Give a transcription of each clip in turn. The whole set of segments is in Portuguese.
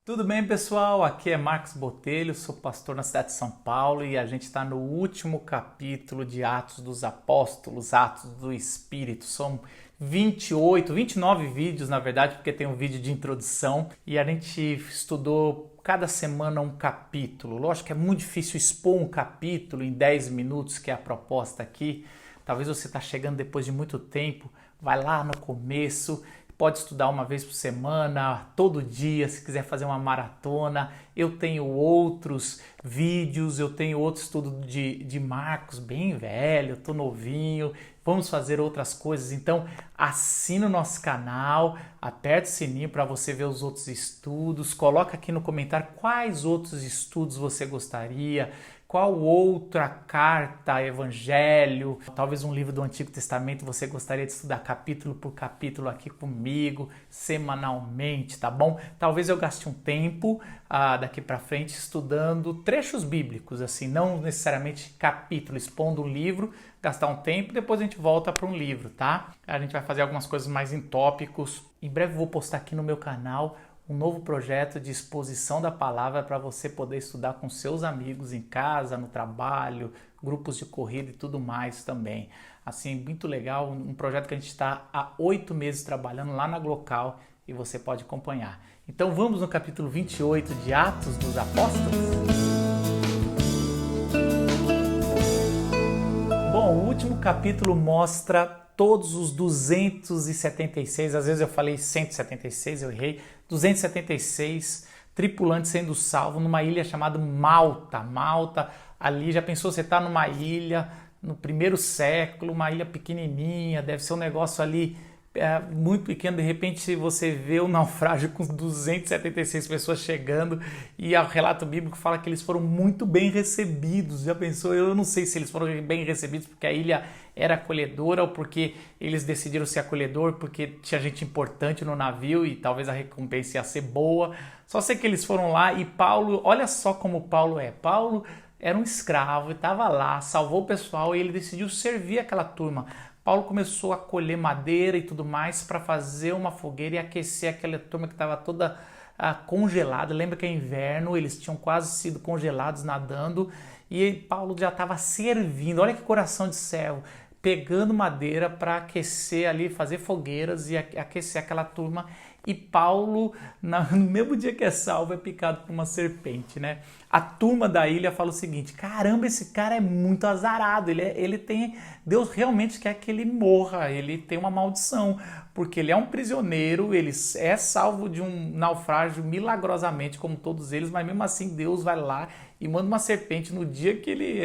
Tudo bem, pessoal? Aqui é Marcos Botelho, sou pastor na cidade de São Paulo e a gente está no último capítulo de Atos dos Apóstolos, Atos do Espírito. São 29 vídeos, na verdade, porque tem um vídeo de introdução e a gente estudou cada semana um capítulo. Lógico que é muito difícil expor um capítulo em 10 minutos, que é a proposta aqui. Talvez você está chegando depois de muito tempo, vai lá no começo. Pode estudar uma vez por semana, todo dia, se quiser fazer uma maratona. Eu tenho outros vídeos, eu tenho outro estudo de Marcos, bem velho, tô novinho. Vamos fazer outras coisas, então assina o nosso canal, aperta o sininho para você ver os outros estudos, coloca aqui no comentário quais outros estudos você gostaria, qual outra carta, evangelho, talvez um livro do Antigo Testamento você gostaria de estudar capítulo por capítulo aqui comigo, semanalmente, tá bom? Talvez eu gaste um tempo daqui para frente estudando trechos bíblicos, assim, não necessariamente capítulo, expondo um livro, gastar um tempo, depois a gente volta para um livro, tá? A gente vai fazer algumas coisas mais em tópicos. Em breve eu vou postar aqui no meu canal um novo projeto de exposição da palavra para você poder estudar com seus amigos em casa, no trabalho, grupos de corrida e tudo mais também. Assim, muito legal, um projeto que a gente está há 8 meses trabalhando lá na Glocal e você pode acompanhar. Então vamos no capítulo 28 de Atos dos Apóstolos? Bom, o último capítulo mostra todos os 276, às vezes eu falei 176, eu errei, 276 tripulantes sendo salvos numa ilha chamada Malta. Malta, ali já pensou, você está numa ilha no primeiro século, uma ilha pequenininha, deve ser um negócio ali muito pequeno, de repente você vê o naufrágio com 276 pessoas chegando e o relato bíblico fala que eles foram muito bem recebidos. Já pensou? Eu não sei se eles foram bem recebidos porque a ilha era acolhedora ou porque eles decidiram ser acolhedor porque tinha gente importante no navio e talvez a recompensa ia ser boa. Só sei que eles foram lá e Paulo, olha só como Paulo é. Paulo era um escravo e estava lá, salvou o pessoal e ele decidiu servir aquela turma. Paulo começou a colher madeira e tudo mais para fazer uma fogueira e aquecer aquela turma que estava toda congelada. Lembra que é inverno, eles tinham quase sido congelados nadando e Paulo já estava servindo. Olha que coração de servo, pegando madeira para aquecer ali, fazer fogueiras e aquecer aquela turma. E Paulo, no mesmo dia que é salvo, é picado por uma serpente, né? A turma da ilha fala o seguinte: caramba, esse cara é muito azarado, ele tem, Deus realmente quer que ele morra, ele tem uma maldição, porque ele é um prisioneiro, ele é salvo de um naufrágio milagrosamente, como todos eles, mas mesmo assim Deus vai lá e manda uma serpente no dia que ele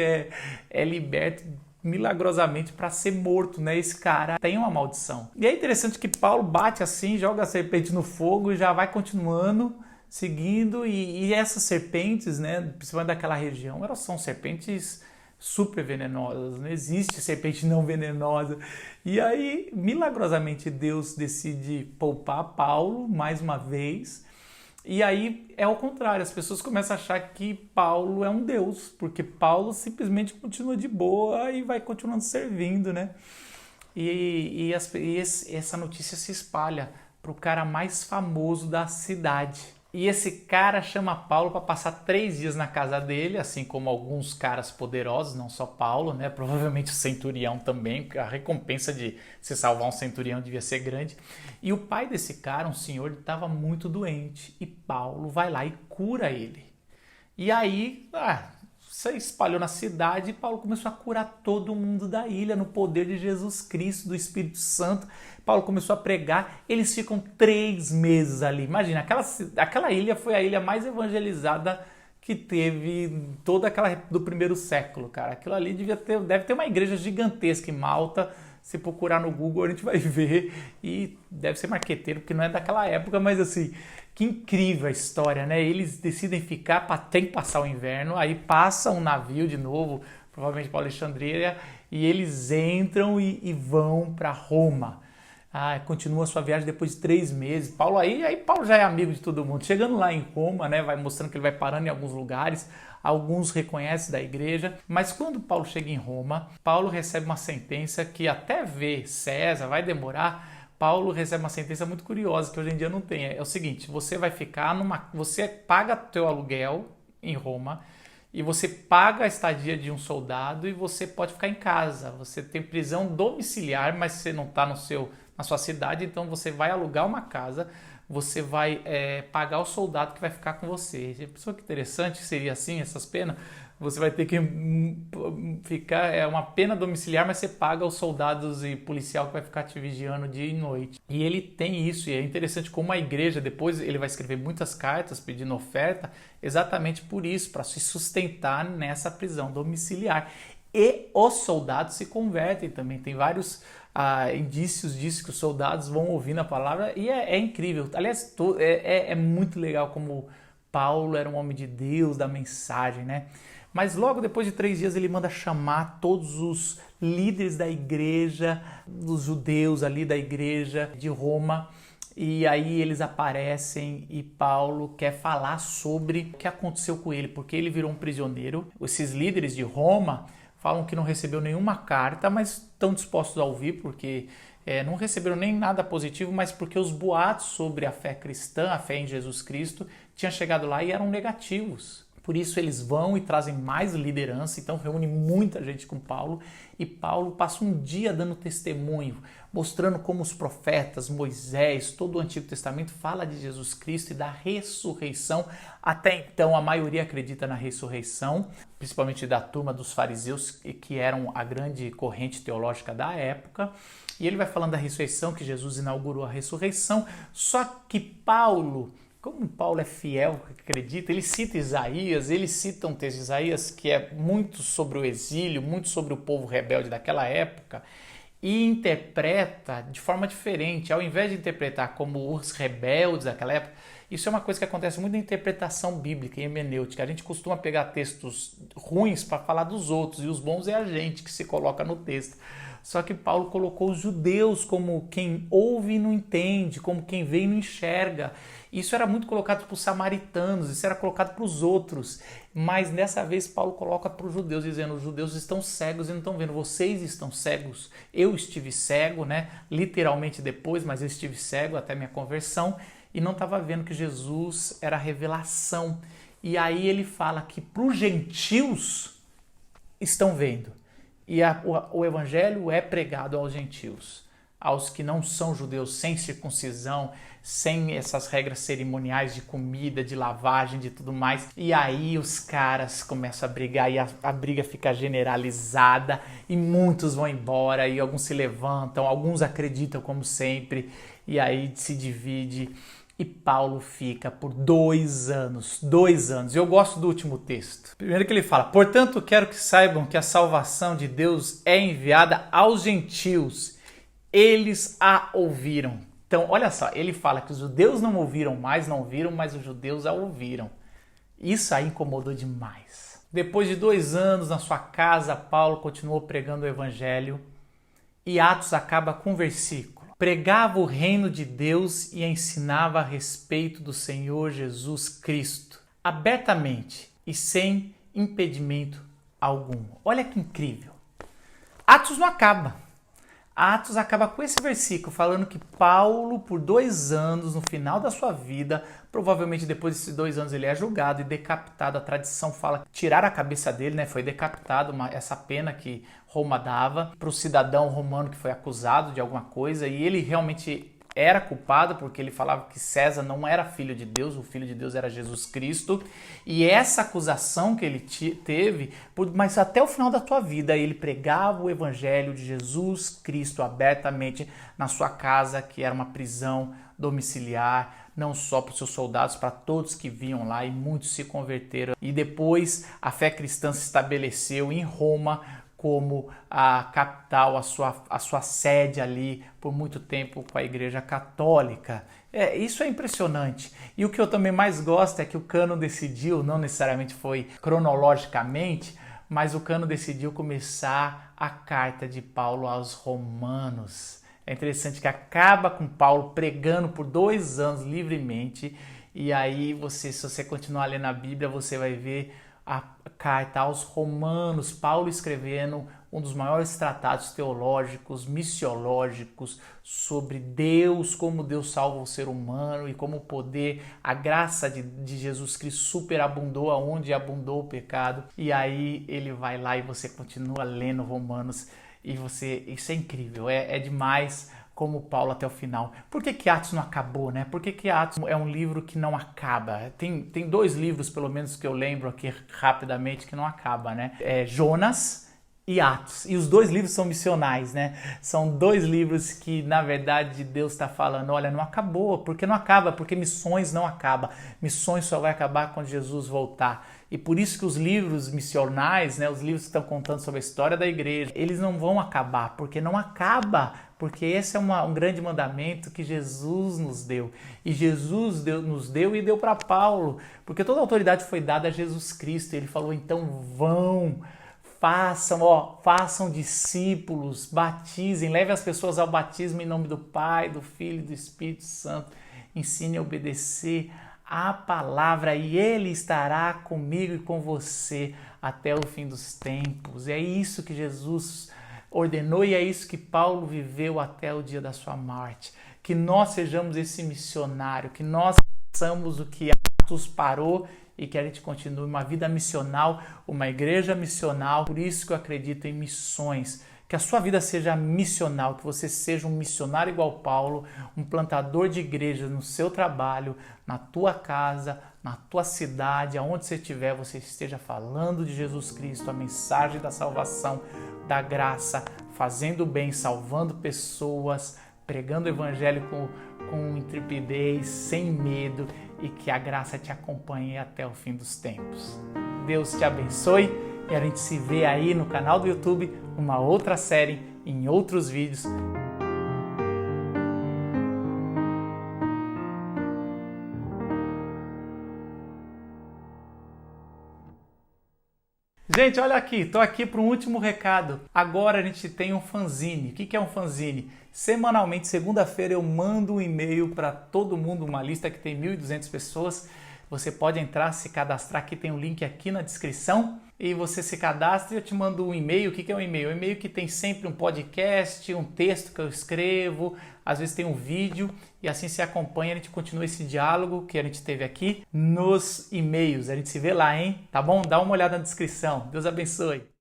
é liberto milagrosamente para ser morto, né? Esse cara tem uma maldição. E é interessante que Paulo bate assim, joga a serpente no fogo e já vai continuando, seguindo, e essas serpentes, né, principalmente daquela região, elas são serpentes super venenosas, não existe serpente não venenosa. E aí, milagrosamente, Deus decide poupar Paulo mais uma vez. E aí é o contrário, as pessoas começam a achar que Paulo é um deus, porque Paulo simplesmente continua de boa e vai continuando servindo, né? E essa notícia se espalha para o cara mais famoso da cidade. E esse cara chama Paulo para passar 3 dias na casa dele, assim como alguns caras poderosos, não só Paulo, né? Provavelmente o centurião também, porque a recompensa de se salvar um centurião devia ser grande. E o pai desse cara, um senhor, estava muito doente e Paulo vai lá e cura ele. E aí, isso espalhou na cidade e Paulo começou a curar todo mundo da ilha no poder de Jesus Cristo, do Espírito Santo. Paulo começou a pregar, eles ficam 3 meses ali. Imagina, aquela ilha foi a ilha mais evangelizada que teve toda aquela do primeiro século, cara. Aquilo ali deve ter uma igreja gigantesca em Malta. Se procurar no Google a gente vai ver, e deve ser marqueteiro porque não é daquela época, mas assim, que incrível a história, né? Eles decidem ficar, tem que passar o inverno, aí passa um navio de novo, provavelmente para Alexandria, e eles entram e vão para Roma. Continua a sua viagem depois de 3 meses. Aí Paulo já é amigo de todo mundo. Chegando lá em Roma, né, vai mostrando que ele vai parando em alguns lugares. Alguns reconhecem da igreja. Mas quando Paulo chega em Roma, Paulo recebe uma sentença que até ver César vai demorar. Paulo recebe uma sentença muito curiosa que hoje em dia não tem. É o seguinte, você paga teu aluguel em Roma e você paga a estadia de um soldado e você pode ficar em casa. Você tem prisão domiciliar, mas você não está na sua cidade, então você vai alugar uma casa, você vai pagar o soldado que vai ficar com você. Pessoa que interessante seria assim, essas penas. Você vai ter que ficar, uma pena domiciliar, mas você paga os soldados e policial que vai ficar te vigiando dia e noite. E ele tem isso, e é interessante como a igreja, depois ele vai escrever muitas cartas pedindo oferta, exatamente por isso, para se sustentar nessa prisão domiciliar. E os soldados se convertem também, tem vários indícios disso que os soldados vão ouvindo a palavra, e é incrível. Aliás, é muito legal como Paulo era um homem de Deus, da mensagem, né? Mas logo depois de 3 dias ele manda chamar todos os líderes da igreja, dos judeus ali da igreja de Roma, e aí eles aparecem e Paulo quer falar sobre o que aconteceu com ele, porque ele virou um prisioneiro. Esses líderes de Roma falam que não recebeu nenhuma carta, mas estão dispostos a ouvir, porque não receberam nem nada positivo, mas porque os boatos sobre a fé cristã, a fé em Jesus Cristo, tinham chegado lá e eram negativos. Por isso eles vão e trazem mais liderança, então reúne muita gente com Paulo, e Paulo passa um dia dando testemunho, mostrando como os profetas, Moisés, todo o Antigo Testamento fala de Jesus Cristo e da ressurreição. Até então a maioria acredita na ressurreição, principalmente da turma dos fariseus, que eram a grande corrente teológica da época. E ele vai falando da ressurreição, que Jesus inaugurou a ressurreição, só que Paulo, como Paulo é fiel, acredita, ele cita Isaías, ele cita um texto de Isaías que é muito sobre o exílio, muito sobre o povo rebelde daquela época, e interpreta de forma diferente. Ao invés de interpretar como os rebeldes daquela época, isso é uma coisa que acontece muito na interpretação bíblica e hermenêutica. A gente costuma pegar textos ruins para falar dos outros, e os bons é a gente que se coloca no texto. Só que Paulo colocou os judeus como quem ouve e não entende, como quem vê e não enxerga. Isso era muito colocado para os samaritanos, isso era colocado para os outros. Mas dessa vez Paulo coloca para os judeus, dizendo: os judeus estão cegos e não estão vendo, vocês estão cegos. Eu estive cego, né? Literalmente depois, mas eu estive cego até minha conversão e não estava vendo que Jesus era a revelação. E aí ele fala que para os gentios estão vendo. E o evangelho é pregado aos gentios, aos que não são judeus, sem circuncisão, sem essas regras cerimoniais de comida, de lavagem, de tudo mais. E aí os caras começam a brigar e a briga fica generalizada e muitos vão embora e alguns se levantam, alguns acreditam como sempre, e aí se divide. E Paulo fica por 2 anos. 2 anos. Eu gosto do último texto. Primeiro que ele fala: portanto, quero que saibam que a salvação de Deus é enviada aos gentios. Eles a ouviram. Então, olha só, ele fala que os judeus não ouviram mais, não ouviram, mas os judeus a ouviram. Isso aí incomodou demais. Depois de 2 anos na sua casa, Paulo continuou pregando o evangelho e Atos acaba com um versículo. Pregava o reino de Deus e ensinava a respeito do Senhor Jesus Cristo, abertamente e sem impedimento algum. Olha que incrível. Atos não acaba. Atos acaba com esse versículo falando que Paulo, por 2 anos, no final da sua vida, provavelmente depois desses 2 anos ele é julgado e decapitado. A tradição fala que tiraram a cabeça dele, né? Foi decapitado, essa pena que Roma dava para o cidadão romano que foi acusado de alguma coisa, e ele realmente era culpado porque ele falava que César não era filho de Deus, o filho de Deus era Jesus Cristo, e essa acusação que ele teve, mas até o final da tua vida ele pregava o evangelho de Jesus Cristo abertamente na sua casa, que era uma prisão domiciliar, não só para os seus soldados, para todos que vinham lá, e muitos se converteram. E depois a fé cristã se estabeleceu em Roma como a capital, a sua sede ali por muito tempo com a Igreja Católica. Isso é impressionante. E o que eu também mais gosto é que o Cânon decidiu, não necessariamente foi cronologicamente, mas o Cânon decidiu começar a carta de Paulo aos Romanos. É interessante que acaba com Paulo pregando por 2 anos livremente, e aí se você continuar lendo a Bíblia, você vai ver a carta aos Romanos, Paulo escrevendo um dos maiores tratados teológicos, missiológicos sobre Deus, como Deus salva o ser humano e como o poder, a graça de Jesus Cristo superabundou aonde abundou o pecado. E aí ele vai lá e você continua lendo Romanos e isso é incrível, é demais como Paulo até o final. Por que Atos não acabou, né? Por que Atos é um livro que não acaba? Tem 2 livros, pelo menos, que eu lembro aqui rapidamente, que não acaba, né? Jonas e Atos. E os 2 livros são missionais, né? São 2 livros que, na verdade, Deus está falando, olha, não acabou. Por que não acaba? Porque missões não acabam. Missões só vai acabar quando Jesus voltar. E por isso que os livros missionais, né, os livros que estão contando sobre a história da igreja, eles não vão acabar, porque não acaba, porque esse é um grande mandamento que Jesus nos deu. E Jesus nos deu e deu para Paulo, porque toda a autoridade foi dada a Jesus Cristo. Ele falou, então façam discípulos, batizem, levem as pessoas ao batismo em nome do Pai, do Filho e do Espírito Santo, ensine a obedecer a palavra e Ele estará comigo e com você até o fim dos tempos. É isso que Jesus ordenou e é isso que Paulo viveu até o dia da sua morte. Que nós sejamos esse missionário, que nós façamos o que Atos parou e que a gente continue uma vida missional, uma igreja missional. Por isso que eu acredito em missões. Que a sua vida seja missional, que você seja um missionário igual Paulo, um plantador de igreja no seu trabalho, na tua casa, na tua cidade, aonde você estiver, você esteja falando de Jesus Cristo, a mensagem da salvação, da graça, fazendo bem, salvando pessoas, pregando o evangelho com intrepidez, sem medo, e que a graça te acompanhe até o fim dos tempos. Deus te abençoe. E a gente se vê aí no canal do YouTube, numa outra série, em outros vídeos. Gente, olha aqui, tô aqui para um último recado. Agora a gente tem um fanzine. O que é um fanzine? Semanalmente, segunda-feira, eu mando um e-mail para todo mundo, uma lista que tem 1.200 pessoas. Você pode entrar, se cadastrar, aqui tem um link aqui na descrição. E você se cadastra e eu te mando um e-mail. O que é um e-mail? É um e-mail que tem sempre um podcast, um texto que eu escrevo, às vezes tem um vídeo, e assim se acompanha, a gente continua esse diálogo que a gente teve aqui nos e-mails. A gente se vê lá, hein? Tá bom? Dá uma olhada na descrição. Deus abençoe.